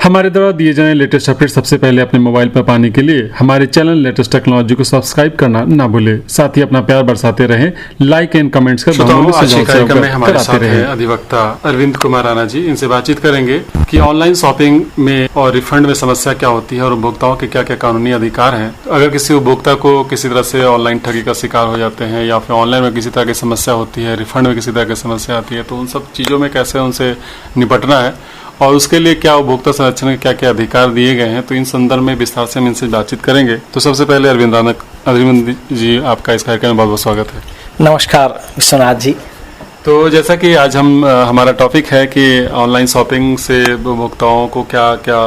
हमारे द्वारा दिए जाने लेटेस्ट अपडेट सबसे पहले अपने मोबाइल पर पाने के लिए हमारे चैनल लेटेस्ट टेक्नोलॉजी को सब्सक्राइब करना ना भूले। साथ ही अपना प्यार बरसाते रहें, लाइक एंड कमेंट्स कर कार्यक्रम में हमारे साथ हैं अधिवक्ता अरविंद कुमार राणा जी। इनसे बातचीत करेंगे कि ऑनलाइन शॉपिंग में और रिफंड में समस्या क्या होती है और उपभोक्ताओं के क्या क्या कानूनी अधिकार हैं। अगर किसी उपभोक्ता को किसी तरह से ऑनलाइन ठगी का शिकार हो जाते हैं या फिर ऑनलाइन में किसी तरह की समस्या होती है, रिफंड में किसी तरह की समस्या आती है, तो उन सब चीज़ों में कैसे उनसे निपटना है और उसके लिए क्या उपभोक्ता संरक्षण के क्या क्या अधिकार दिए गए हैं, तो इन संदर्भ में विस्तार से हम इनसे बातचीत करेंगे। तो सबसे पहले अरविंद जी, आपका इस कार्यक्रम में बहुत बहुत स्वागत है। नमस्कार विश्वनाथ जी। तो जैसा कि आज हमारा टॉपिक है कि ऑनलाइन शॉपिंग से उपभोक्ताओं को क्या क्या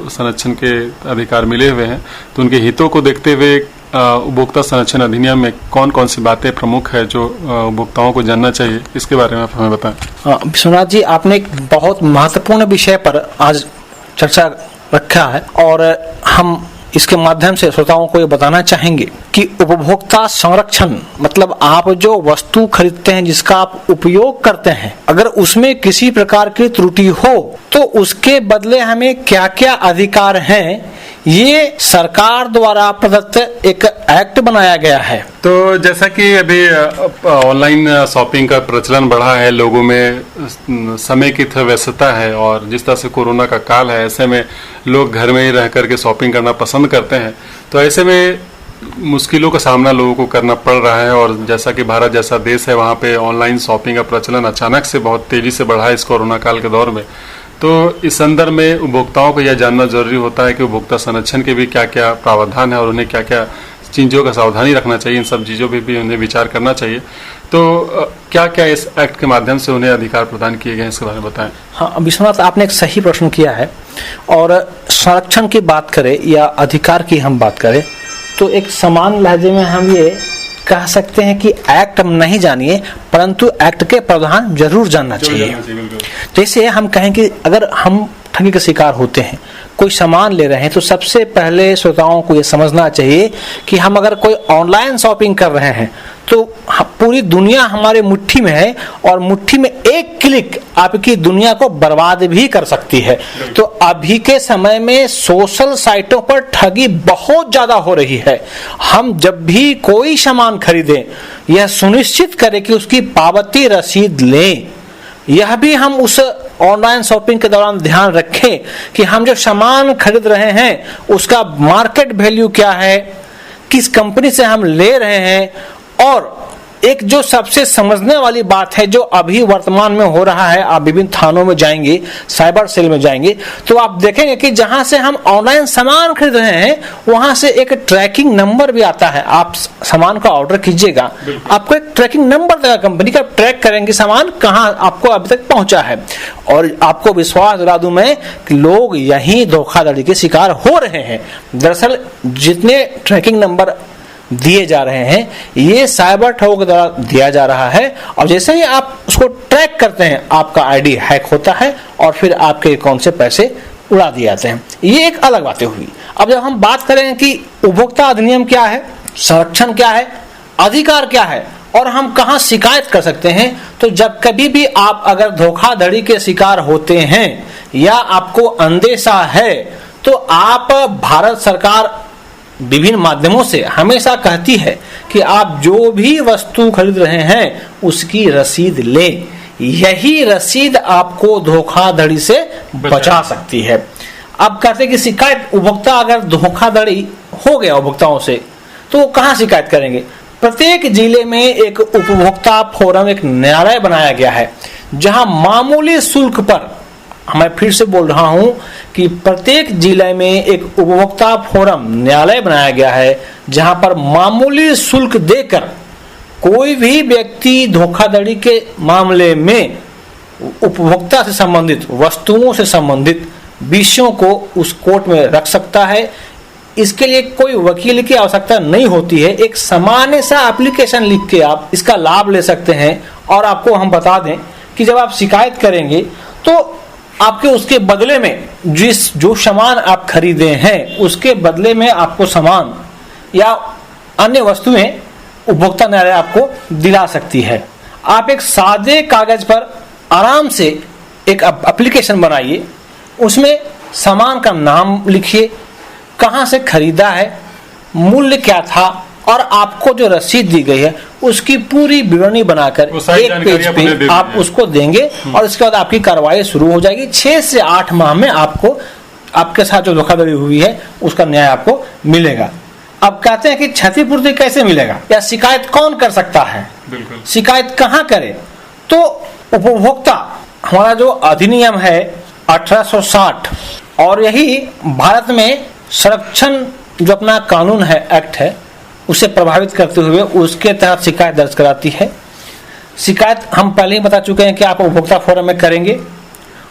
संरक्षण के अधिकार मिले हुए हैं, तो उनके हितों को देखते हुए उपभोक्ता संरक्षण अधिनियम में कौन कौन सी बातें प्रमुख है जो उपभोक्ताओं को जानना चाहिए, इसके बारे में आप हमें बताएं। विश्वनाथ जी, आपने एक बहुत महत्वपूर्ण विषय पर आज चर्चा रखा है और हम इसके माध्यम से श्रोताओं को ये बताना चाहेंगे कि उपभोक्ता संरक्षण मतलब आप जो वस्तु खरीदते हैं, जिसका आप उपयोग करते हैं, अगर उसमें किसी प्रकार की त्रुटि हो तो उसके बदले हमें क्या क्या अधिकार हैं, ये सरकार द्वारा प्रदत्त एक एक्ट बनाया गया है। तो जैसा कि अभी ऑनलाइन शॉपिंग का प्रचलन बढ़ा है, लोगों में समय की व्यस्तता है और जिस तरह से कोरोना का काल है, ऐसे में लोग घर में ही रह करके शॉपिंग करना पसंद करते हैं। तो ऐसे में मुश्किलों का सामना लोगों को करना पड़ रहा है और जैसा कि भारत जैसा देश है, वहाँ पे ऑनलाइन शॉपिंग का प्रचलन अचानक से बहुत तेजी से बढ़ा है इस कोरोना काल के दौर में। तो इस संदर्भ में उपभोक्ताओं को यह जानना जरूरी होता है कि उपभोक्ता संरक्षण के भी क्या क्या प्रावधान है और उन्हें क्या क्या चीज़ों का सावधानी रखना चाहिए, इन सब चीज़ों पर भी उन्हें विचार करना चाहिए। तो क्या क्या इस एक्ट के माध्यम से उन्हें अधिकार प्रदान किए गए, इसके बारे में बताएं। हाँ विश्वनाथ, आपने एक सही प्रश्न किया है और संरक्षण की बात करें या अधिकार की हम बात करें तो एक समान लहजे में हम ये कह सकते हैं कि एक्ट हम नहीं जानिए परंतु एक्ट के प्रावधान जरूर जानना चाहिए। जैसे हम कहें कि अगर हम ठगी का शिकार होते हैं, कोई सामान ले रहे हैं, तो सबसे पहले श्रोताओं को ये समझना चाहिए कि हम अगर कोई ऑनलाइन शॉपिंग कर रहे हैं तो पूरी दुनिया हमारे मुट्ठी में है और मुट्ठी में एक क्लिक आपकी दुनिया को बर्बाद भी कर सकती है। तो अभी के समय में सोशल साइटों पर ठगी बहुत ज्यादा हो रही है। हम जब भी कोई सामान खरीदें, यह सुनिश्चित करें कि उसकी पावती रसीद लें। यह भी हम उस ऑनलाइन शॉपिंग के दौरान ध्यान रखें कि हम जो सामान खरीद रहे हैं उसका मार्केट वैल्यू क्या है, किस कंपनी से हम ले रहे हैं। और एक जो सबसे समझने वाली बात है जो अभी वर्तमान में हो रहा है, आप विभिन्न थानों में जाएंगे, साइबर सेल में जाएंगे तो आप देखेंगे कि जहां से हम ऑनलाइन सामान खरीद रहे हैं वहां से एक ट्रैकिंग नंबर भी आता है। आप सामान का ऑर्डर कीजिएगा, आपको एक ट्रैकिंग नंबर देगा कंपनी का, ट्रैक करेंगे सामान कहां आपको अभी तक पहुंचा है। और आपको विश्वास दिला दूं मैं कि लोग यही धोखाधड़ी के शिकार हो रहे हैं। दरअसल जितने ट्रैकिंग नंबर दिए जा रहे हैं ये साइबर ठगों के द्वारा दिया जा रहा है और जैसे ही आप उसको ट्रैक करते हैं आपका आईडी हैक होता है और फिर आपके अकाउंट से पैसे उड़ा दिए जाते हैं। ये एक अलग बातें हुई। अब जब हम बात करें कि उपभोक्ता अधिनियम क्या है, संरक्षण क्या है, अधिकार क्या है और हम कहां शिकायत कर सकते हैं, तो जब कभी भी आप अगर धोखाधड़ी के शिकार होते हैं या आपको अंदेशा है तो आप भारत सरकार विभिन्न माध्यमों से हमेशा कहती है कि आप जो भी वस्तु खरीद रहे हैं उसकी रसीद लें। यही रसीद आपको धोखाधड़ी से बचा सकती है। अब कहते हैं कि शिकायत उपभोक्ता अगर धोखाधड़ी हो गया उपभोक्ताओं से तो कहां शिकायत करेंगे। प्रत्येक जिले में एक उपभोक्ता फोरम, एक न्यायालय बनाया गया है जहां मामूली शुल्क पर, मैं फिर से बोल रहा हूं कि प्रत्येक जिले में एक उपभोक्ता फोरम न्यायालय बनाया गया है जहां पर मामूली शुल्क देकर कोई भी व्यक्ति धोखाधड़ी के मामले में उपभोक्ता से संबंधित, वस्तुओं से संबंधित विषयों को उस कोर्ट में रख सकता है। इसके लिए कोई वकील की आवश्यकता नहीं होती है। एक सामान्य सा एप्लीकेशन लिख के आप इसका लाभ ले सकते हैं। और आपको हम बता दें कि जब आप शिकायत करेंगे तो आपके उसके बदले में जो सामान आप खरीदे हैं उसके बदले में आपको सामान या अन्य वस्तुएं उपभोक्ता न्यायालय आपको दिला सकती है। आप एक सादे कागज पर आराम से एक एप्लीकेशन बनाइए, उसमें सामान का नाम लिखिए, कहाँ से खरीदा है, मूल्य क्या था, और आपको जो रसीद दी गई है उसकी पूरी विवरणी बनाकर एक पेज पे आप उसको देंगे और इसके बाद आपकी कार्रवाई शुरू हो जाएगी। 6 से 8 माह में आपको आपके साथ जो धोखाधड़ी हुई है उसका न्याय आपको मिलेगा। अब कहते हैं कि क्षतिपूर्ति कैसे मिलेगा या शिकायत कौन कर सकता है, बिल्कुल शिकायत कहाँ करे? तो उपभोक्ता, हमारा जो अधिनियम है 1860 और यही भारत में संरक्षण जो अपना कानून है, एक्ट है, उसे प्रभावित करते हुए उसके तहत शिकायत दर्ज कराती है। शिकायत हम पहले ही बता चुके हैं कि आप उपभोक्ता फोरम में करेंगे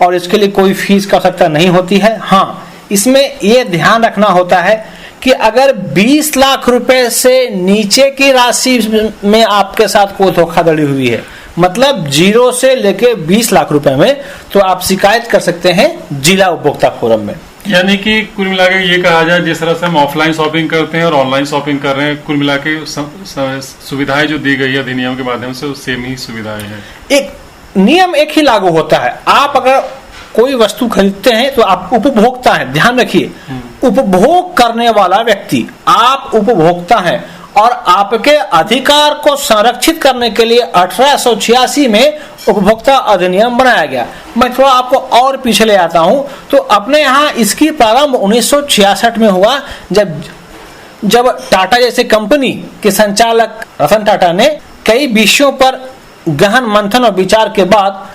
और इसके लिए कोई फीस की आवश्यकता नहीं होती है। हाँ, इसमें यह ध्यान रखना होता है कि अगर 20 लाख रुपए से नीचे की राशि में आपके साथ कोई धोखाधड़ी हुई है, मतलब 0 से लेके 20 लाख रुपए में, तो आप शिकायत कर सकते हैं जिला उपभोक्ता फोरम में। यानी कि कुल मिला के ये कहा जाए, जिस तरह से हम ऑफलाइन शॉपिंग करते हैं और ऑनलाइन शॉपिंग कर रहे हैं, कुल मिला के सुविधाएं जो दी गई है अधिनियम के माध्यम से, सेम ही सुविधाएं हैं। एक नियम एक ही लागू होता है। आप अगर कोई वस्तु खरीदते हैं तो आप उपभोक्ता हैं, ध्यान रखिए, उपभोग करने वाला व्यक्ति आप उपभोक्ता हैं और आपके अधिकार को संरक्षित करने के लिए 1886 में उपभोक्ता अधिनियम बनाया गया। मैं थोड़ा आपको और पीछे ले आता हूं, तो अपने यहाँ इसकी प्रारंभ 1966 में हुआ, जब टाटा जैसे कंपनी के संचालक रतन टाटा ने कई विषयों पर गहन मंथन और विचार के बाद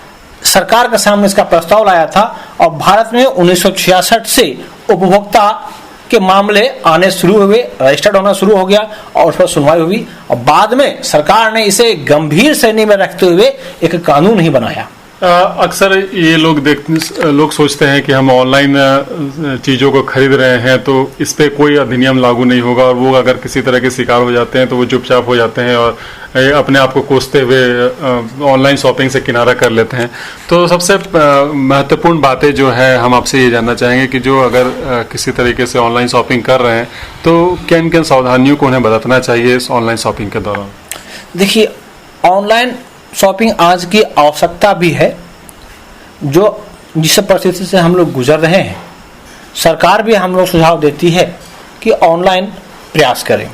सरकार के सामने इसका प्रस्ताव लाया था और भारत में 1966 से उपभोक्ता के मामले आने शुरू हुए, रजिस्टर्ड होना शुरू हो गया और उस पर सुनवाई हुई और बाद में सरकार ने इसे गंभीर श्रेणी में रखते हुए एक कानून ही बनाया। अक्सर ये लोग सोचते हैं कि हम ऑनलाइन चीज़ों को खरीद रहे हैं तो इस पे कोई अधिनियम लागू नहीं होगा, और वो अगर किसी तरह के शिकार हो जाते हैं तो वो चुपचाप हो जाते हैं और अपने आप को कोसते हुए ऑनलाइन शॉपिंग से किनारा कर लेते हैं। तो सबसे महत्वपूर्ण बातें जो है हम आपसे ये जानना चाहेंगे कि जो अगर किसी तरीके से ऑनलाइन शॉपिंग कर रहे हैं तो किन किन सावधानियों को उन्हें बरतना चाहिए इस ऑनलाइन शॉपिंग के दौरान? देखिए, ऑनलाइन शॉपिंग आज की आवश्यकता भी है, जो जिस परिस्थिति से हम लोग गुजर रहे हैं। सरकार भी हम लोग सुझाव देती है कि ऑनलाइन प्रयास करें,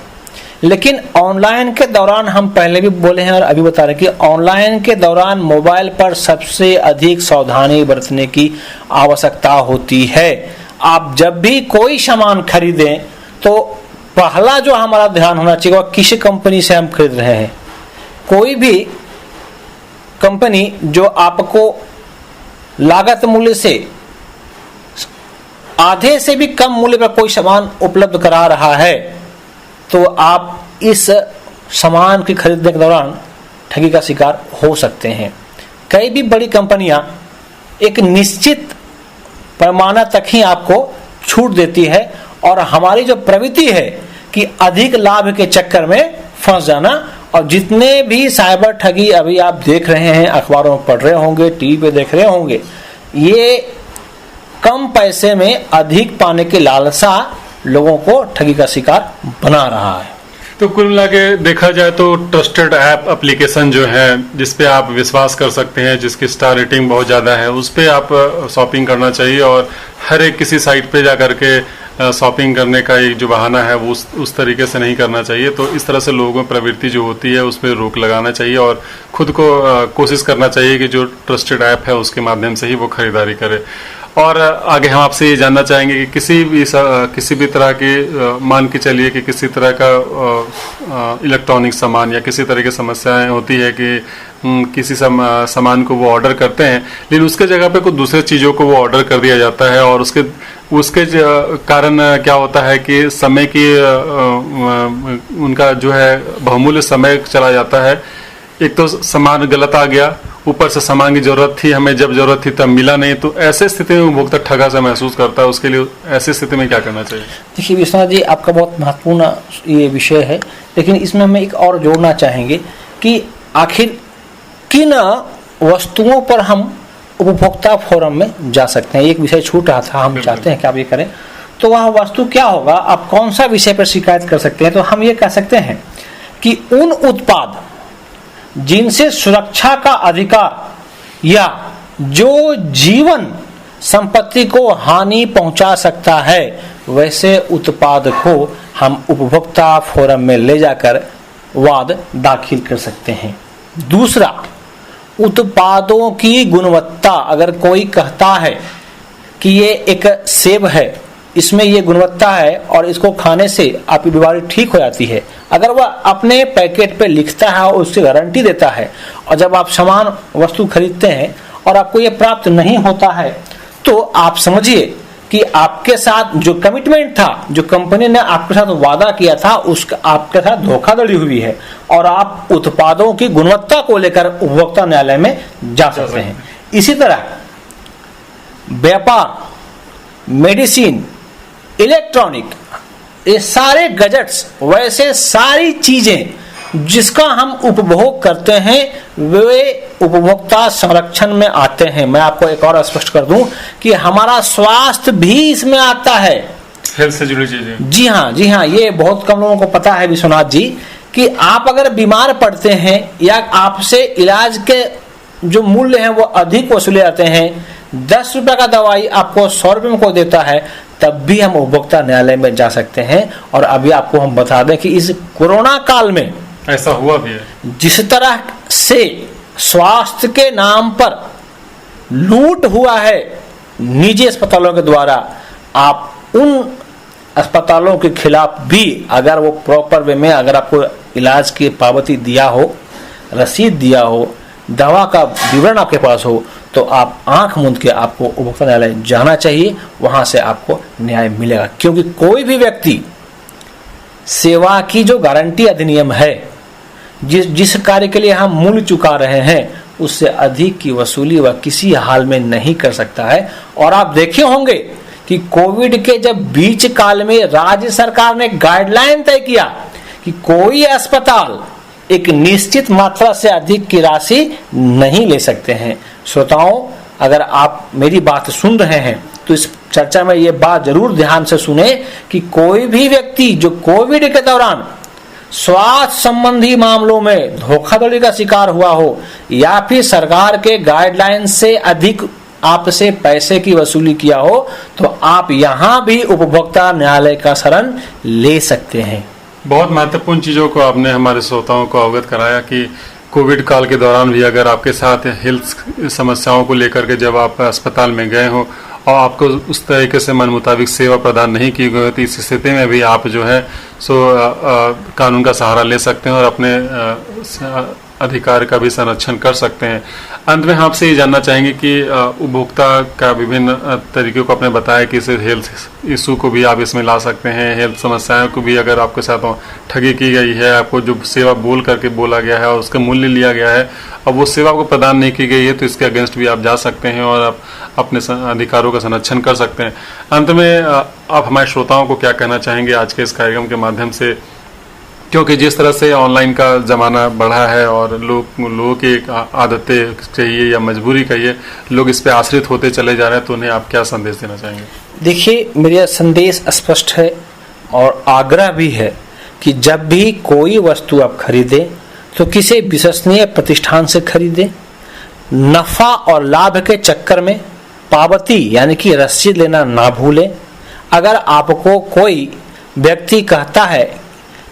लेकिन ऑनलाइन के दौरान हम पहले भी बोले हैं और अभी बता रहे हैं कि ऑनलाइन के दौरान मोबाइल पर सबसे अधिक सावधानी बरतने की आवश्यकता होती है। आप जब भी कोई सामान खरीदें तो पहला जो हमारा ध्यान होना चाहिए वह किस कंपनी से हम खरीद रहे हैं। कोई भी कंपनी जो आपको लागत मूल्य से आधे से भी कम मूल्य पर कोई सामान उपलब्ध करा रहा है तो आप इस सामान की खरीदने के दौरान ठगी का शिकार हो सकते हैं। कई भी बड़ी कंपनियां एक निश्चित पैमाना तक ही आपको छूट देती है और हमारी जो प्रवृत्ति है कि अधिक लाभ के चक्कर में फंस जाना, और जितने भी साइबर ठगी अभी आप देख रहे हैं, अखबारों में पढ़ रहे होंगे, टीवी पे देख रहे होंगे, ये कम पैसे में अधिक पाने की लालसा लोगों को ठगी का शिकार बना रहा है। तो कुल मिला के देखा जाए तो ट्रस्टेड ऐप एप्लीकेशन जो है जिस पे आप विश्वास कर सकते हैं, जिसकी स्टार रेटिंग बहुत ज़्यादा है, उस पे आप शॉपिंग करना चाहिए और हर एक किसी साइट पे जा करके शॉपिंग करने का एक जो बहाना है वो उस तरीके से नहीं करना चाहिए। तो इस तरह से लोगों में प्रवृत्ति जो होती है उस पर रोक लगाना चाहिए और खुद को कोशिश करना चाहिए कि जो ट्रस्टेड ऐप है उसके माध्यम से ही वो खरीदारी करे। और आगे हम आपसे ये जानना चाहेंगे कि किसी भी तरह की मान के चलिए कि किसी तरह का इलेक्ट्रॉनिक सामान या किसी तरह की समस्याएं होती है कि किसी सामान को वो ऑर्डर करते हैं लेकिन उसके जगह पे कुछ दूसरे चीज़ों को वो ऑर्डर कर दिया जाता है और उसके कारण क्या होता है कि समय की उनका जो है बहुमूल्य समय चला जाता है। एक तो सामान गलत आ गया, ऊपर से सामान की जरूरत थी, हमें जब जरूरत थी तब मिला नहीं, तो ऐसे स्थिति में उपभोक्ता ठगा सा महसूस करता है। उसके लिए ऐसी स्थिति में क्या करना चाहिए? देखिए विश्वनाथ जी, आपका बहुत महत्वपूर्ण ये विषय है, लेकिन इसमें हम एक और जोड़ना चाहेंगे कि आखिर किन वस्तुओं पर हम उपभोक्ता फोरम में जा सकते हैं। एक विषय छूट रहा था, हम चाहते हैं कि आप ये करें। तो वह वस्तु क्या होगा, आप कौन सा विषय पर शिकायत कर सकते हैं? तो हम ये कह सकते हैं कि उन उत्पाद जिनसे सुरक्षा का अधिकार या जो जीवन संपत्ति को हानि पहुंचा सकता है, वैसे उत्पाद को हम उपभोक्ता फोरम में ले जाकर वाद दाखिल कर सकते हैं। दूसरा, उत्पादों की गुणवत्ता। अगर कोई कहता है कि ये एक सेब है, इसमें ये गुणवत्ता है और इसको खाने से आपकी बीमारी ठीक हो जाती है, अगर वह अपने पैकेट पे लिखता है और उसकी गारंटी देता है, और जब आप सामान वस्तु खरीदते हैं और आपको ये प्राप्त नहीं होता है, तो आप समझिए कि आपके साथ जो कमिटमेंट था, जो कंपनी ने आपके साथ वादा किया था, उसका आपके साथ धोखाधड़ी हुई है और आप उत्पादों की गुणवत्ता को लेकर उपभोक्ता न्यायालय में जा सकते हैं। इसी तरह व्यापार, मेडिसिन, इलेक्ट्रॉनिक, ये सारे गैजेट्स, वैसे सारी चीजें जिसका हम उपभोग करते हैं, वे उपभोक्ता संरक्षण में आते हैं। मैं आपको एक और स्पष्ट कर दूं कि हमारा स्वास्थ्य भी इसमें आता है, हेल्थ से जुड़ी चीजें। जी हाँ, ये बहुत कम लोगों को पता है विश्वनाथ जी, कि आप अगर बीमार पड़ते हैं या आपसे इलाज के जो मूल्य हैं वो अधिक वसूले जाते हैं, 10 रुपए का दवाई आपको 100 रुपए में कोई देता है, तब भी हम उपभोक्ता न्यायालय में जा सकते हैं। और अभी आपको हम बता दें कि इस कोरोना काल में ऐसा हुआ भी है। जिस तरह से स्वास्थ्य के नाम पर लूट हुआ है निजी अस्पतालों के द्वारा, आप उन अस्पतालों के खिलाफ भी, अगर वो प्रॉपर वे में, अगर आपको इलाज की पावती दिया हो, रसीद दिया हो, दवा का विवरण आपके पास हो, तो आप आंख मूंद के आपको उपभोक्ता न्यायालय जाना चाहिए, वहां से आपको न्याय मिलेगा। क्योंकि कोई भी व्यक्ति सेवा की जो गारंटी अधिनियम है, जिस कार्य के लिए हम मूल्य चुका रहे हैं, उससे अधिक की वसूली वह किसी हाल में नहीं कर सकता है। और आप देखे होंगे कि कोविड के जब बीच काल में राज्य सरकार ने गाइडलाइन तय किया कि कोई अस्पताल एक निश्चित मात्रा से अधिक की राशि नहीं ले सकते हैं। श्रोताओं, अगर आप मेरी बात सुन रहे हैं तो इस चर्चा में ये बात जरूर ध्यान से सुने कि कोई भी व्यक्ति जो कोविड के दौरान स्वास्थ्य संबंधी मामलों में धोखाधड़ी का शिकार हुआ हो या फिर सरकार के गाइडलाइन से अधिक आपसे पैसे की वसूली किया हो, तो आप यहां भी उपभोक्ता न्यायालय का शरण ले सकते हैं। बहुत महत्वपूर्ण चीजों को आपने हमारे श्रोताओं को अवगत कराया कि कोविड काल के दौरान भी अगर आपके साथ हेल्थ समस्याओं को लेकर के जब आप अस्पताल में गए हो और आपको उस तरीके से मन मुताबिक सेवा प्रदान नहीं की गई, तो इस स्थिति में भी आप जो है कानून का सहारा ले सकते हैं और अपने अधिकार का भी संरक्षण कर सकते हैं। अंत में आपसे ये जानना चाहेंगे कि उपभोक्ता का विभिन्न तरीकों को आपने बताया कि इसे हेल्थ इशू को भी आप इसमें ला सकते हैं, हेल्थ समस्याओं को भी, अगर आपके साथ ठगी की गई है, आपको जो सेवा बोल करके बोला गया है और उसका मूल्य लिया गया है, अब वो सेवा को प्रदान नहीं की गई है, तो इसके अगेंस्ट भी आप जा सकते हैं और आप अपने अधिकारों का संरक्षण कर सकते हैं। अंत में आप हमारे श्रोताओं को क्या कहना चाहेंगे आज के इस कार्यक्रम के माध्यम से, क्योंकि जिस तरह से ऑनलाइन का ज़माना बढ़ा है और लोगों की आदतें चाहिए या मजबूरी कहिए, लोग इस पे आश्रित होते चले जा रहे हैं, तो उन्हें आप क्या संदेश देना चाहेंगे? देखिए, मेरा संदेश स्पष्ट है और आग्रह भी है कि जब भी कोई वस्तु आप खरीदें तो किसी विश्वसनीय प्रतिष्ठान से खरीदें। नफा और लाभ के चक्कर में पावती यानी कि रसीद लेना ना भूलें। अगर आपको कोई व्यक्ति कहता है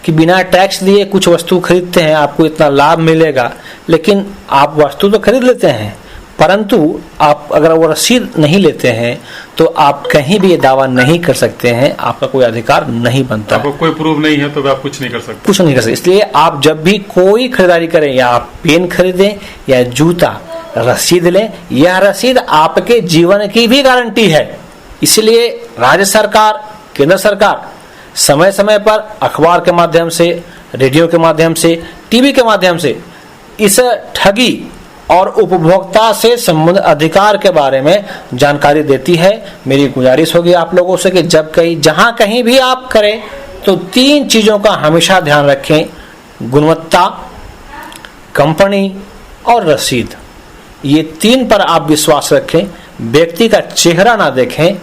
कि बिना टैक्स दिए कुछ वस्तु खरीदते हैं, आपको इतना लाभ मिलेगा, लेकिन आप वस्तु तो खरीद लेते हैं, परंतु आप अगर वो रसीद नहीं लेते हैं तो आप कहीं भी ये दावा नहीं कर सकते हैं, आपका कोई अधिकार नहीं बनता। आपको कोई प्रूफ नहीं है तो आप कुछ नहीं कर सकते। कुछ नहीं कर सकते। इसलिए आप जब भी कोई खरीदारी करें, या आप पेन खरीदें या जूता, रसीद लें। यह रसीद आपके जीवन की भी गारंटी है। इसलिए राज्य सरकार, केंद्र सरकार समय समय पर अखबार के माध्यम से, रेडियो के माध्यम से, टीवी के माध्यम से इस ठगी और उपभोक्ता से संबंधित अधिकार के बारे में जानकारी देती है। मेरी गुजारिश होगी आप लोगों से कि जब जहां कहीं भी आप करें तो 3 चीजों का हमेशा ध्यान रखें: गुणवत्ता, कंपनी और रसीद। ये 3 पर आप विश्वास रखें, व्यक्ति का चेहरा ना देखें,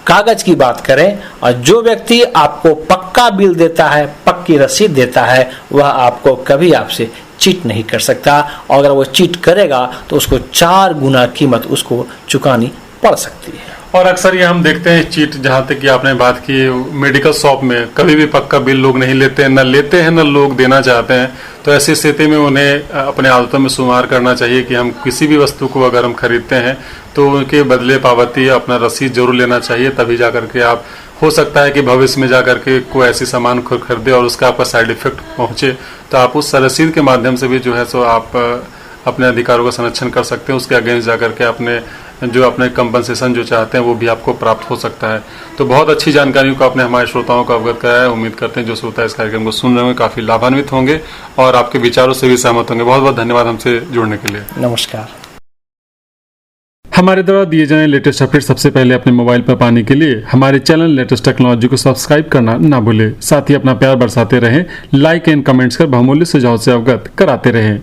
कागज की बात करें। और जो व्यक्ति आपको पक्का बिल देता है, पक्की रसीद देता है, वह आपको कभी आपसे चीट नहीं कर सकता। और अगर वो चीट करेगा तो उसको 4 गुना कीमत उसको चुकानी पड़ सकती है। और अक्सर ये हम देखते हैं चीट, जहां तक कि आपने बात की, मेडिकल शॉप में कभी भी पक्का बिल लोग नहीं लेते हैं, न लेते हैं न लोग देना चाहते हैं। तो ऐसी स्थिति में उन्हें अपने आदतों में सुधार करना चाहिए कि हम किसी भी वस्तु को अगर हम खरीदते हैं तो उनके बदले पावती अपना रसीद जरूर लेना चाहिए, तभी जाकर के आप, हो सकता है कि भविष्य में जाकर के कोई ऐसी सामान खरीदे और उसका आपका साइड इफेक्ट पहुंचे, तो आप उस रसीद के माध्यम से भी जो है सो आप अपने अधिकारों का संरक्षण कर सकते हैं। उसके अगेंस्ट जाकर के अपने कंपनसेशन जो चाहते हैं वो भी आपको प्राप्त हो सकता है। तो बहुत अच्छी जानकारियों को आपने हमारे श्रोताओं को अवगत कराया है। उम्मीद करते हैं जो श्रोता इस कार्यक्रम को सुन रहे होंगे काफी लाभान्वित होंगे और आपके विचारों से भी सहमत होंगे। बहुत बहुत धन्यवाद हमसे जुड़ने के लिए। नमस्कार। हमारे द्वारा दिए जाने लेटेस्ट अपडेट सबसे पहले अपने मोबाइल पर पाने के लिए हमारे चैनल लेटेस्ट टेक्नोलॉजी को सब्सक्राइब करना ना भूलें। साथ ही अपना प्यार बरसाते रहें, लाइक एंड कमेंट्स कर बहुमूल्य सुझाव से अवगत कराते रहें।